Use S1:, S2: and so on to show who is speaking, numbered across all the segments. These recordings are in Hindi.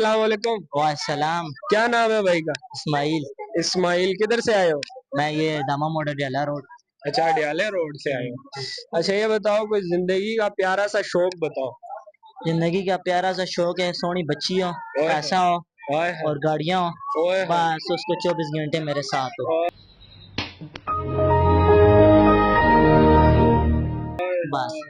S1: अस्सलामुअलैकुम।
S2: वालेकुम।
S1: क्या नाम है भाई का?
S2: इस्माइल।
S1: इस्माइल, किधर से आए हो?
S2: मैं ये दामा मोड़ डियाला रोड।
S1: अच्छा, अडियाले रोड से आए हो। अच्छा, ये बताओ कोई जिंदगी का प्यारा सा शौक बताओ।
S2: जिंदगी का प्यारा सा शौक है, सोनी बच्ची हो,
S1: ओए
S2: पैसा हो
S1: ओए
S2: और गाड़ियां हो,
S1: ओए
S2: बस उसको 24 घंटे मेरे साथ हो,
S1: ओए।
S2: बस।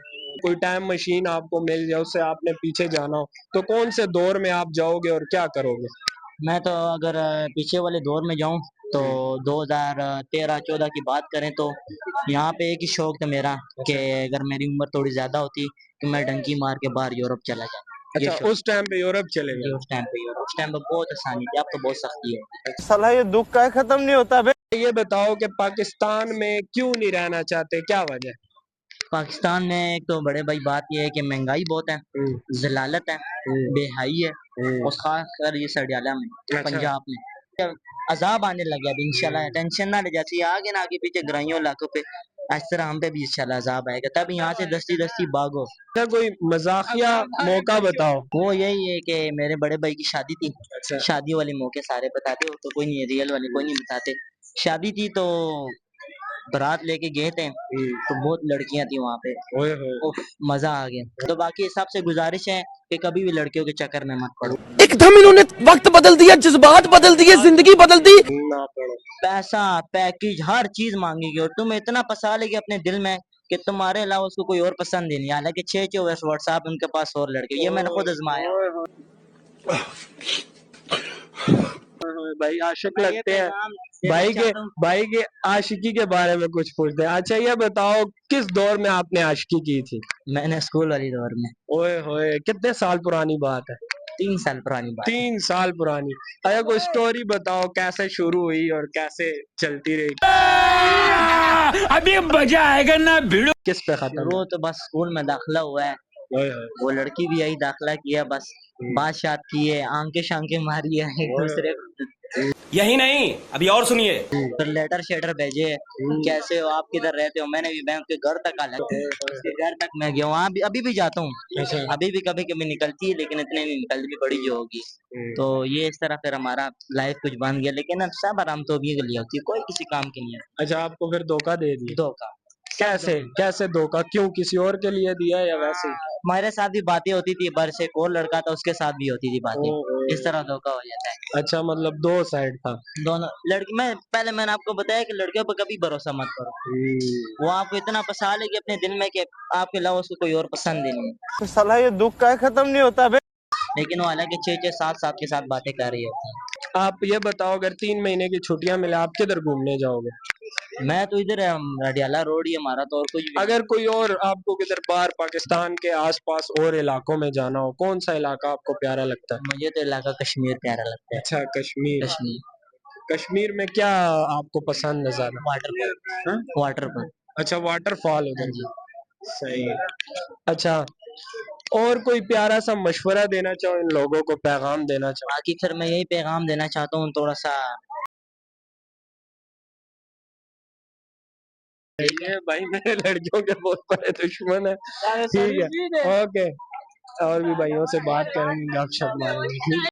S1: कोई टाइम मशीन आपको मिल जाए, उससे आपने पीछे जाना हो, तो कौन से दौर में आप जाओगे और क्या करोगे?
S2: मैं तो अगर पीछे वाले दौर में जाऊं तो 2013-14 की बात करें तो यहाँ पे एक ही शौक था मेरा कि
S1: अच्छा
S2: अगर मेरी उम्र थोड़ी ज्यादा होती तो मैं डंकी मार के बाहर यूरोप चला जाता। ये
S1: अच्छा,
S2: शौक
S1: उस टाइम पे यूरोप चले
S2: जी,
S1: गए।
S2: उस टाइम पे यूरोप, उस टाइम पे बहुत आसानी थी, अब तो बहुत सख्ती है।
S3: साला ये दुख का खत्म नहीं होता बे।
S1: ये बताओ कि पाकिस्तान में क्यों नहीं रहना चाहते, क्या वजह?
S2: पाकिस्तान में एक तो बड़े भाई बात यह है कि महंगाई बहुत है,
S1: हम्म,
S2: जलालत है,
S1: हम्म,
S2: बेहाई है,
S1: हम्म।
S2: और खासकर ये सडियाला में,
S1: अच्छा।
S2: पंजाब में अजाब आने लग गया। अभी इंशाल्लाह टेंशन ना ले, जैसे आगे ना आगे पीछे ग्राइयों इलाकों पे इस तरह हम पे भी इंशाल्लाह अजाब आएगा, तब यहाँ से दस्ती दस्ती भागो।
S1: अच्छा, कोई मजाकिया मौका बताओ।
S2: वो यही है कि मेरे बड़े भाई की शादी थी,
S1: अच्छा।
S2: शादी वाले मौके सारे बताते हो तो कोई नहीं है, रियल वाले कोई नहीं बताते। शादी थी तो बारात लेके गए थे तो बहुत लड़कियां थी वहां पे,
S1: ओए होए।
S2: उफ, मजा आ गया। तो बाकी हिसाब से गुजारिश है कि कभी भी लड़कियों के चक्कर में मत पड़ो।
S3: एकदम इन्होंने वक्त बदल दिया, जज्बात बदल दिए, जिंदगी बदल दी।
S1: ना पड़ो।
S2: पैसा, पैकेज, हर चीज मांगेगी और तुम इतना फंसा लेगी अपने दिल में कि तुम्हारे अलावा उसको कोई और पसंद ही नहीं। हालांकि 6 व्हाट्सएप उनके पास और लड़के, ये मैंने खुद आजमाया।
S1: ओए होए होए, भाई आशिक
S2: मैं ये
S1: लगते हैं।
S2: पैगाम देना चाहता हूँ।
S1: भाई के आशिकी के बारे में कुछ पूछते हैं। अच्छा, ये बताओ किस दौर में आपने आशिकी की थी?
S2: मैंने स्कूल वाली दौर में,
S1: ओए होए, कितने साल पुरानी बात है?
S2: 3 साल पुरानी बात है।
S1: 3 साल पुरानी। अच्छा, कोई स्टोरी बताओ कैसे शुरू हुई और कैसे चलती रही,
S3: अभी मजा आएगा ना भिड़ो।
S1: किस पे खत्म
S2: शुरू
S1: हुई?
S2: तो बस स्कूल में दाखिला हुआ है,
S1: ओए होए।
S2: वो लड़की भी यही दाखिला किया, बस बात शात की है, आंखें शांखें मारी है एक
S1: ओए
S2: दूसरे
S1: होए।
S2: को,
S3: यही नहीं, अभी और सुनिए।
S2: फिर लेटर शेटर भेजे, कैसे हो आप, किधर रहते हो, मैंने भी बैंक के घर तक आला, उसके घर तक मैं गया, वहाँ भी अभी भी जाता हूँ,
S1: अच्छा।
S2: अभी भी कभी कभी निकलती है लेकिन इतने नहीं निकलती, बड़ी जो होगी। तो ये इस तरह फिर हमारा लाइफ कुछ बन गया, लेकिन अब सब आराम तो अभी के लिए होती है, कोई किसी काम की नहीं है।
S1: अच्छा, आपको फिर धोखा दे दिया?
S2: दो काम,
S1: कैसे कैसे धोखा, क्यों, किसी और के लिए दिया या वैसे ही?
S2: हमारे साथ भी बातें होती थी, बार से एक और लड़का था उसके साथ भी होती थी बातें,
S1: ओहो।
S2: इस तरह धोखा हो जाता है।
S1: अच्छा, मतलब दो साइड था।
S2: दोनों लड़की, मैंने आपको बताया कि लड़कियों पर कभी भरोसा मत करो, वो आपको इतना फंसा लेगी अपने दिल में कि आपके अलावा उसको कोई और पसंद ही नहीं है।
S3: साला ये दुख का खत्म नहीं होता बे।
S2: लेकिन वो हालांकि 6-6 7 7 के साथ बातें कर रही होती
S1: आप ये बताओ, अगर 3 महीने की छुट्टियां मिले, आप किधर घूमने जाओगे?
S2: है। मैं तो इधर रडियाला रोड ही हमारा, तो और कुछ भी नहीं।
S1: अगर कोई और आपको किधर बाहर पाकिस्तान के आसपास और इलाकों में जाना हो, कौन सा इलाका आपको प्यारा लगता है?
S2: मुझे तो इलाका कश्मीर प्यारा लगता है।
S1: अच्छा, कश्मीर।
S2: कश्मीर,
S1: कश्मीर में क्या आपको पसंद है ज्यादा?
S2: Waterfall, waterfall.
S1: अच्छा, वाटरफॉल
S2: हाँ
S1: उधर
S2: जी।
S1: भी। सही है। अच्छा, और कोई प्यारा सा मशवरा देना चाहो, इन लोगों को पैगाम देना चाहो?
S2: बाकी फिर मैं यही पैगाम देना चाहता हूँ, थोड़ा सा
S1: ये भाई मेरे लड़कियों के बहुत बड़े दुश्मन है। ठीक है, ओके। और भी भाइयों से बात करेंगे, गपशप मारेंगे, ठीक है।